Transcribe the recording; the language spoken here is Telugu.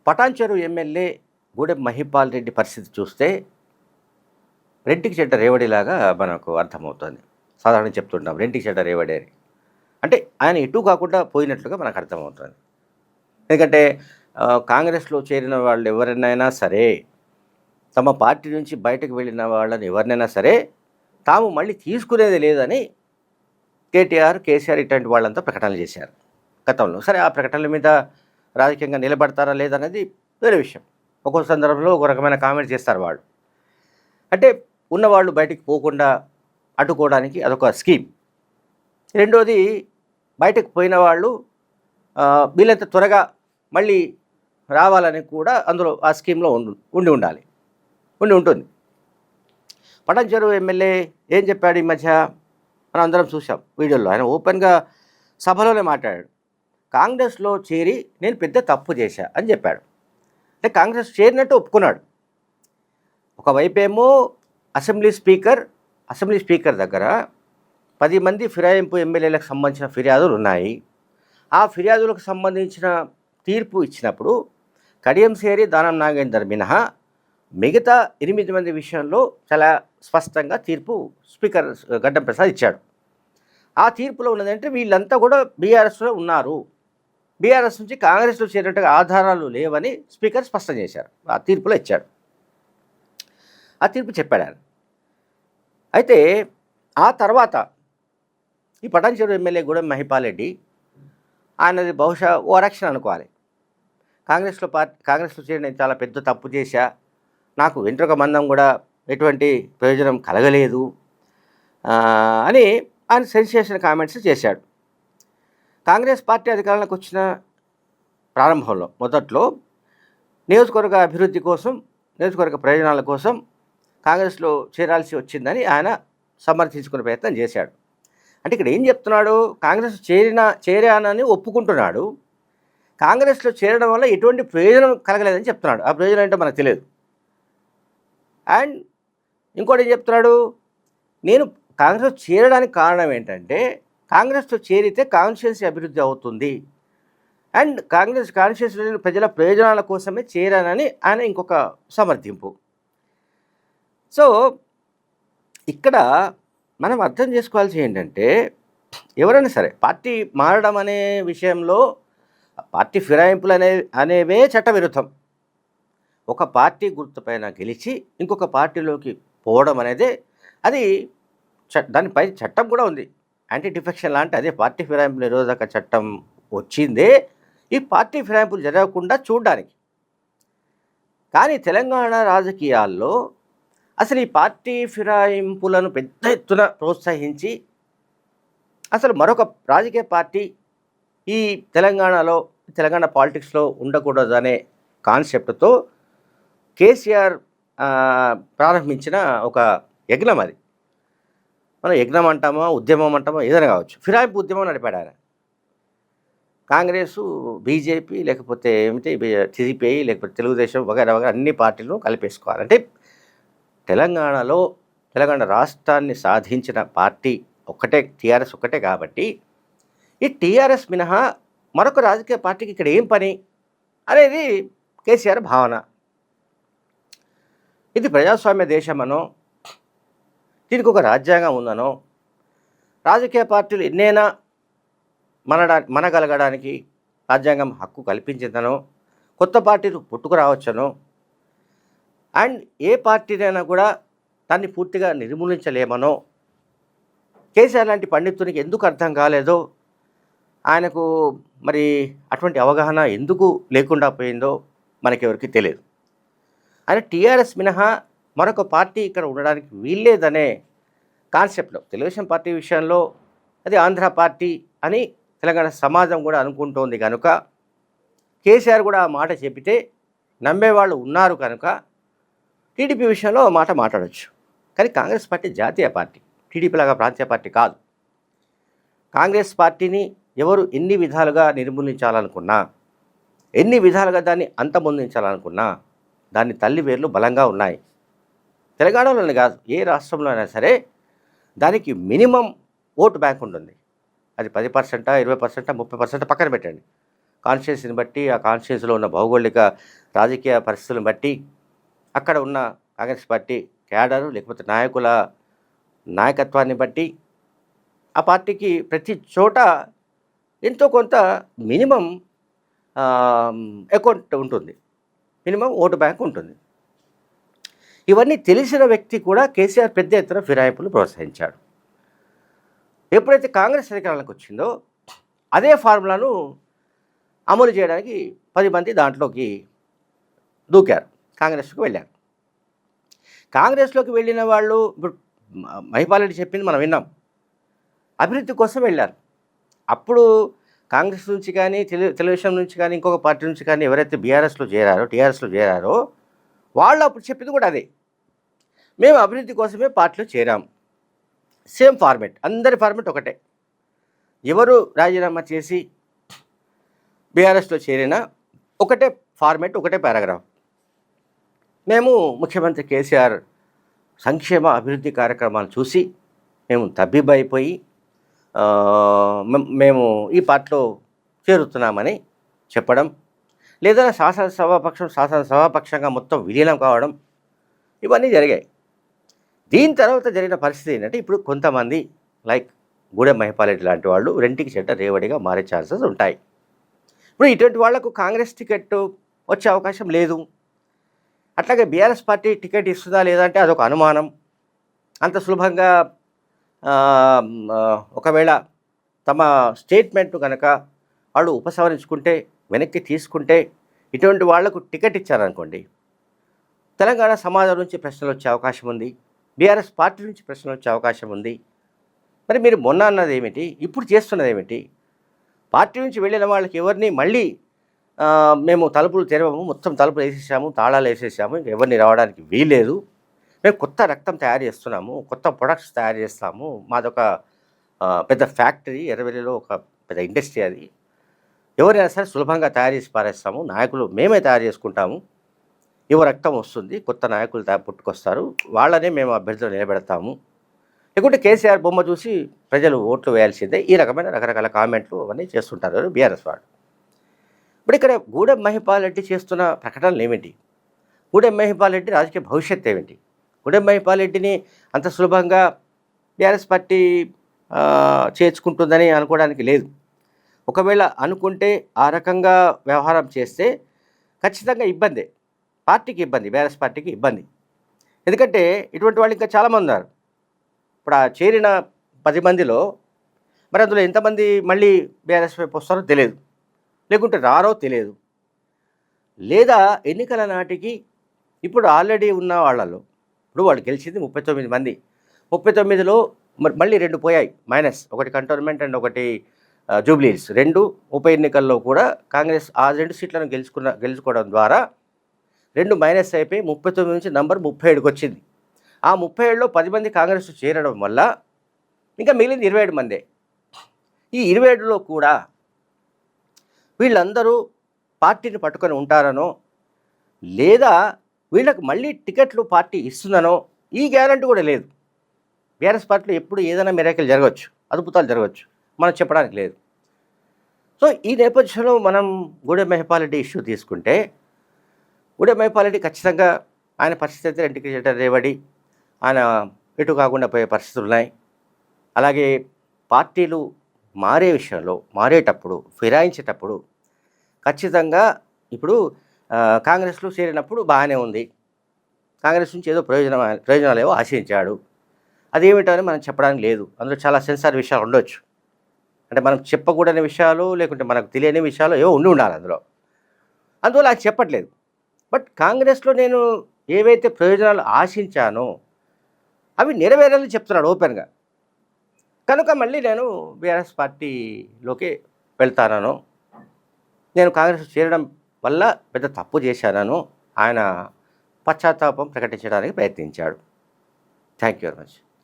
పటాన్చెరు ఎమ్మెల్యే గూడెం మహిపాల్ రెడ్డి పరిస్థితి చూస్తే రెంటికి చెడ్డ రేవడిలాగా మనకు అర్థమవుతుంది. సాధారణంగా చెప్తుంటాం రెంటికి చెడ్డ రేవడి అని. అంటే ఆయన ఎటు కాకుండా పోయినట్లుగా మనకు అర్థమవుతుంది. ఎందుకంటే కాంగ్రెస్లో చేరిన వాళ్ళు ఎవరినైనా సరే, తమ పార్టీ నుంచి బయటకు వెళ్ళిన వాళ్ళని ఎవరినైనా సరే తాము మళ్ళీ తీసుకునేది లేదని కేటీఆర్, కేసీఆర్ ఇట్లాంటి వాళ్ళంతా ప్రకటనలు చేశారు గతంలో. సరే, ఆ ప్రకటనల మీద రాజకీయంగా నిలబడతారా లేదనేది వేరే విషయం. ఒక్కో సందర్భంలో ఒక రకమైన కామెంట్ చేస్తారు వాళ్ళు. అంటే ఉన్నవాళ్ళు బయటికి పోకుండా అడ్డుకోవడానికి అదొక స్కీమ్. రెండోది, బయటకు పోయిన వాళ్ళు వీళ్ళంత త్వరగా మళ్ళీ రావాలని కూడా అందులో ఆ స్కీమ్లో ఉండి ఉంటుంది. పటాన్చెరు ఎమ్మెల్యే ఏం చెప్పాడు ఈ మధ్య మనం అందరం చూసాం వీడియోలో. ఆయన ఓపెన్గా సభలోనే మాట్లాడాడు. కాంగ్రెస్లో చేరి నేను పెద్ద తప్పు చేశా అని చెప్పాడు. అంటే కాంగ్రెస్ చేరినట్టు ఒప్పుకున్నాడు. ఒకవైపేమో అసెంబ్లీ స్పీకర్ దగ్గర 10 మంది ఫిరాయింపు ఎమ్మెల్యేలకు సంబంధించిన ఫిర్యాదులు ఉన్నాయి. ఆ ఫిర్యాదులకు సంబంధించిన తీర్పు ఇచ్చినప్పుడు కడియం సేరి, దానం నాగేందర్ మినహా మిగతా 8 మంది విషయంలో చాలా స్పష్టంగా తీర్పు స్పీకర్ గడ్డం ప్రసాద్ ఇచ్చాడు. ఆ తీర్పులో ఉన్నదంటే వీళ్ళంతా కూడా బీఆర్ఎస్లో ఉన్నారు, బీఆర్ఎస్ నుంచి కాంగ్రెస్లో చేరినట్టుగా ఆధారాలు లేవని స్పీకర్ స్పష్టం చేశారు. ఆ తీర్పులో ఇచ్చాడు. ఆ తీర్పు చెప్పాడు ఆయన. అయితే ఆ తర్వాత ఈ పటాన్చెరు ఎమ్మెల్యే గూడెం మహిపాల్ రెడ్డి, ఆయనది బహుశా ఓరక్షణ అనుకోవాలి. కాంగ్రెస్లో చేరి నేను చాలా పెద్ద తప్పు చేశా, నాకు వెంట్రుక మందం కూడా ఎటువంటి ప్రయోజనం కలగలేదు అని ఆయన సెన్సేషన్ కామెంట్స్ చేశాడు. కాంగ్రెస్ పార్టీ అధికారంలోకి వచ్చిన ప్రారంభంలో మొదట్లో నియోజకవర్గ అభివృద్ధి కోసం, నియోజకవర్గ ప్రయోజనాల కోసం కాంగ్రెస్లో చేరాల్సి వచ్చిందని ఆయన సమర్థించుకునే ప్రయత్నం చేశాడు. అంటే ఇక్కడ ఏం చెప్తున్నాడు? కాంగ్రెస్ చేరానని ఒప్పుకుంటున్నాడు. కాంగ్రెస్లో చేరడం వల్ల ఎటువంటి ప్రయోజనం కలగలేదని చెప్తున్నాడు. ఆ ప్రయోజనం ఏంటో మనకు తెలియదు. అండ్ ఇంకోటి ఏం చెప్తున్నాడు? నేను కాంగ్రెస్ చేరడానికి కారణం ఏంటంటే కాంగ్రెస్లో చేరితే కాన్స్టిట్యున్సీ అభివృద్ధి అవుతుంది అండ్ కాన్స్టిట్యున్సీ ప్రజల ప్రయోజనాల కోసమే చేరానని ఆయన ఇంకొక సమర్థింపు. సో ఇక్కడ మనం అర్థం చేసుకోవాల్సి ఏంటంటే, ఎవరైనా సరే పార్టీ మారడం అనే విషయంలో పార్టీ ఫిరాయింపులు అనేవే చట్టవిరుద్ధం. ఒక పార్టీ గుర్తుపైన గెలిచి ఇంకొక పార్టీలోకి పోవడం అనేది అది దానిపై చట్టం కూడా ఉంది. యాంటీ డిఫెక్షన్ లాంటి అదే పార్టీ ఫిరాయింపు నిరోధక చట్టం వచ్చిందే ఈ పార్టీ ఫిరాయింపులు జరగకుండా చూడడానికి. కానీ తెలంగాణ రాజకీయాల్లో అసలు ఈ పార్టీ ఫిరాయింపులను పెద్ద ఎత్తున ప్రోత్సహించి అసలు మరొక రాజకీయ పార్టీ ఈ తెలంగాణ పాలిటిక్స్లో ఉండకూడదనే కాన్సెప్ట్తో కేసీఆర్ ప్రారంభించిన ఒక యజ్ఞం అది. మనం యజ్ఞం అంటామో, ఉద్యమం అంటామో, ఏదైనా కావచ్చు. ఫిరాయింపు ఉద్యమం నడిపాడు ఆయన. కాంగ్రెసు, బీజేపీ, లేకపోతే సిపిఐ, లేకపోతే తెలుగుదేశం వగైరా అన్ని పార్టీలను కలిపేసుకోవాలంటే తెలంగాణ రాష్ట్రాన్ని సాధించిన పార్టీ ఒక్కటే, టీఆర్ఎస్ ఒక్కటే. కాబట్టి ఈ టీఆర్ఎస్ మినహా మరొక రాజకీయ పార్టీకి ఇక్కడ ఏం పని అనేది కేసీఆర్ భావన. ఇది ప్రజాస్వామ్య దేశమనో, దీనికి ఒక రాజ్యాంగం ఉందనో, రాజకీయ పార్టీలు ఎన్నైనా మనగలగడానికి రాజ్యాంగం హక్కు కల్పించిందనో, కొత్త పార్టీలు పుట్టుకురావచ్చనో, అండ్ ఏ పార్టీనైనా కూడా దాన్ని పూర్తిగా నిర్మూలించలేమనో కేసీఆర్ లాంటి పండితునికి ఎందుకు అర్థం కాలేదో, ఆయనకు మరి అటువంటి అవగాహన ఎందుకు లేకుండా పోయిందో మనకెవరికి తెలియదు. ఆయన టీఆర్ఎస్ మినహా మరొక పార్టీ ఇక్కడ ఉండడానికి వీల్లేదనే కాన్సెప్ట్లో, తెలుగుదేశం పార్టీ విషయంలో అది ఆంధ్ర పార్టీ అని తెలంగాణ సమాజం కూడా అనుకుంటోంది కనుక, కేసీఆర్ కూడా ఆ మాట చెబితే నమ్మేవాళ్ళు ఉన్నారు కనుక టీడీపీ విషయంలో మాట మాట్లాడవచ్చు. కానీ కాంగ్రెస్ పార్టీ జాతీయ పార్టీ, టీడీపీలాగా ప్రాంతీయ పార్టీ కాదు. కాంగ్రెస్ పార్టీని ఎవరు ఎన్ని విధాలుగా నిర్మూలించాలనుకున్నా, ఎన్ని విధాలుగా దాన్ని అంతమొందించాలనుకున్నా దాని తల్లి వేర్లు బలంగా ఉన్నాయి. తెలంగాణలోనే కాదు, ఏ రాష్ట్రంలో అయినా సరే దానికి మినిమం ఓటు బ్యాంక్ ఉంటుంది. అది 10%, 20%, 30% పక్కన పెట్టండి. కాన్స్టిట్యున్సీని బట్టి, ఆ కాన్స్టిట్యున్సీలో ఉన్న భౌగోళిక రాజకీయ పరిస్థితులను బట్టి, అక్కడ ఉన్న కాంగ్రెస్ పార్టీ క్యాడరు లేకపోతే నాయకుల నాయకత్వాన్ని బట్టి ఆ పార్టీకి ప్రతి చోట ఎంతో కొంత మినిమం అకౌంట్ ఉంటుంది, మినిమం ఓటు బ్యాంక్ ఉంటుంది. ఇవన్నీ తెలిసిన వ్యక్తి కూడా కేసీఆర్ పెద్ద ఎత్తున ఫిరాయింపులు ప్రోత్సహించాడు. ఎప్పుడైతే కాంగ్రెస్ అధికారంలోకి వచ్చిందో అదే ఫార్ములాను అమలు చేయడానికి 10 మంది దాంట్లోకి దూకారు, కాంగ్రెస్కి వెళ్ళారు. కాంగ్రెస్లోకి వెళ్ళిన వాళ్ళు ఇప్పుడు మహిపాల్ రెడ్డి చెప్పింది మనం విన్నాం, అభివృద్ధి కోసం వెళ్ళారు. అప్పుడు కాంగ్రెస్ నుంచి కానీ తెలుగుదేశం నుంచి కానీ ఇంకొక పార్టీ నుంచి కానీ ఎవరైతే టీఆర్ఎస్లో చేరారో వాళ్ళు అప్పుడు చెప్పింది కూడా అదే, మేము అభివృద్ధి కోసమే పార్టీలో చేరాం. సేమ్ ఫార్మేట్, అందరి ఫార్మేట్ ఒకటే. ఎవరు రాజీనామా చేసి బీఆర్ఎస్లో చేరినా ఒకటే ఫార్మేట్, ఒకటే పారాగ్రాఫ్. మేము ముఖ్యమంత్రి కేసీఆర్ సంక్షేమ అభివృద్ధి కార్యక్రమాలు చూసి మేము తబ్బిబ్బైపోయి మేము ఈ పార్టీలో చేరుతున్నామని చెప్పడం, లేదా శాసనసభాపక్షంగా మొత్తం విలీనం కావడం, ఇవన్నీ జరిగాయి. దీని తర్వాత జరిగిన పరిస్థితి ఏంటంటే ఇప్పుడు కొంతమంది లైక్ గూడెం మహిపాల్ రెడ్డి లాంటి వాళ్ళు రెంటికి చెడ్డ రేవడిగా మారే ఛాన్సెస్ ఉంటాయి. ఇప్పుడు ఇటువంటి వాళ్లకు కాంగ్రెస్ టికెట్ వచ్చే అవకాశం లేదు. అట్లాగే బీఆర్ఎస్ పార్టీ టికెట్ ఇస్తుందా లేదంటే అదొక అనుమానం. అంత సులభంగా ఒకవేళ తమ స్టేట్మెంట్ కనుక వాళ్ళు ఉపసంహరించుకుంటే, వెనక్కి తీసుకుంటే, ఇటువంటి వాళ్లకు టికెట్ ఇచ్చారనుకోండి, తెలంగాణ సమాజం నుంచి ప్రశ్నలు వచ్చే అవకాశం ఉంది, బీఆర్ఎస్ పార్టీ నుంచి ప్రశ్నలు వచ్చే అవకాశం ఉంది. మరి మీరు మొన్న అన్నది ఏమిటి, ఇప్పుడు చేస్తున్నది ఏమిటి? పార్టీ నుంచి వెళ్ళిన వాళ్ళకి ఎవరిని మళ్ళీ మేము తలుపులు తెరవము, మొత్తం తలుపులు వేసేసాము, తాళాలు వేసేసాము, ఎవరిని రావడానికి వీల్లేదు, మేము కొత్త రక్తం తయారు చేస్తున్నాము, కొత్త ప్రొడక్ట్స్ తయారు చేస్తాము, మాదొక పెద్ద ఫ్యాక్టరీ, ఎర్రవెల్లిలో ఒక పెద్ద ఇండస్ట్రీ, అది ఎవరైనా సరే సులభంగా తయారు చేసి పారేస్తాము, నాయకులు మేమే తయారు చేసుకుంటాము, యువ రక్తం వస్తుంది, కొత్త నాయకులు పుట్టుకొస్తారు, వాళ్ళనే మేము అభ్యర్థులు నిలబెడతాము, లేకుంటే కేసీఆర్ బొమ్మ చూసి ప్రజలు ఓట్లు వేయాల్సిందే, ఈ రకమైన రకరకాల కామెంట్లు అవన్నీ చేస్తుంటారు బీఆర్ఎస్ వాడు. ఇప్పుడు ఇక్కడ గూడెం మహిపాల్ రెడ్డి చేస్తున్న ప్రకటనలు ఏమిటి? గూడెం మహిపాల్ రెడ్డి రాజకీయ భవిష్యత్తు ఏమిటి? గూడెం మహిపాల్ రెడ్డిని అంత సులభంగా బీఆర్ఎస్ పార్టీ చేర్చుకుంటుందని అనుకోవడానికి లేదు. ఒకవేళ అనుకుంటే ఆ రకంగా వ్యవహారం చేస్తే ఖచ్చితంగా ఇబ్బందే, పార్టీకి ఇబ్బంది, బీఆర్ఎస్ పార్టీకి ఇబ్బంది. ఎందుకంటే ఇటువంటి వాళ్ళు ఇంకా చాలామంది ఉన్నారు. ఇప్పుడు ఆ చేరిన 10 మందిలో మరి అందులో ఎంతమంది మళ్ళీ బీఆర్ఎస్ వైపు వస్తారో తెలియదు, లేకుంటే రారో తెలియదు. లేదా ఎన్నికల నాటికి ఇప్పుడు ఆల్రెడీ ఉన్న వాళ్ళలో ఇప్పుడు వాళ్ళు గెలిచింది 39 మంది, 39లో మళ్ళీ 2 పోయాయి మైనస్, ఒకటి కంటోన్మెంట్ అండ్ ఒకటి జూబ్లీహిల్స్. 2 ఉప ఎన్నికల్లో కూడా కాంగ్రెస్ ఆ 2 సీట్లను గెలుచుకోవడం ద్వారా 2 మైనస్ అయిపోయి 39 నుంచి నంబర్ 37కి వచ్చింది. ఆ 37లో 10 మంది కాంగ్రెస్ చేరడం వల్ల ఇంకా మిగిలింది 27 మందే. ఈ 27లో కూడా వీళ్ళందరూ పార్టీని పట్టుకొని ఉంటారనో లేదా వీళ్ళకు మళ్ళీ టికెట్లు పార్టీ ఇస్తుందనో ఈ గ్యారంటీ కూడా లేదు. బీఆర్ఎస్ పార్టీలో ఎప్పుడు ఏదైనా మిరాకిల్ జరగవచ్చు, అద్భుతాలు జరగవచ్చు, మనం చెప్పడానికి లేదు. సో ఈ నేపథ్యంలో మనం గూడెం మహిపాల్ రెడ్డి ఇష్యూ తీసుకుంటే, గూడెం మహిపాల్ రెడ్డి ఖచ్చితంగా ఆయన పరిస్థితి అయితే రెంటికి చెడ్డ రేవడి, ఆయన ఎటు కాకుండా పోయే పరిస్థితులు ఉన్నాయి. అలాగే పార్టీలు మారే విషయంలో మారేటప్పుడు ఫిరాయించేటప్పుడు ఖచ్చితంగా ఇప్పుడు కాంగ్రెస్లో చేరినప్పుడు బాగానే ఉంది, కాంగ్రెస్ నుంచి ఏదో ప్రయోజనాలు ఏవో ఆశించాడు, అదేమిటని మనం చెప్పడానికి లేదు. అందులో చాలా సెన్సార్ విషయాలు ఉండొచ్చు, అంటే మనం చెప్పకూడని విషయాలు లేకుంటే మనకు తెలియని విషయాలు ఏవో ఉండాలి అందువల్ల అది చెప్పట్లేదు. బట్ కాంగ్రెస్లో నేను ఏవైతే ప్రయోజనాలు ఆశించానో అవి నెరవేరాలని చెప్తున్నాడు ఓపెన్గా. కనుక మళ్ళీ నేను బీఆర్ఎస్ పార్టీలోకి వెళ్తానో, నేను కాంగ్రెస్ చేరడం వల్ల పెద్ద తప్పు చేశానో ఆయన పశ్చాత్తాపం ప్రకటించడానికి ప్రయత్నించాడు. Thank you very much.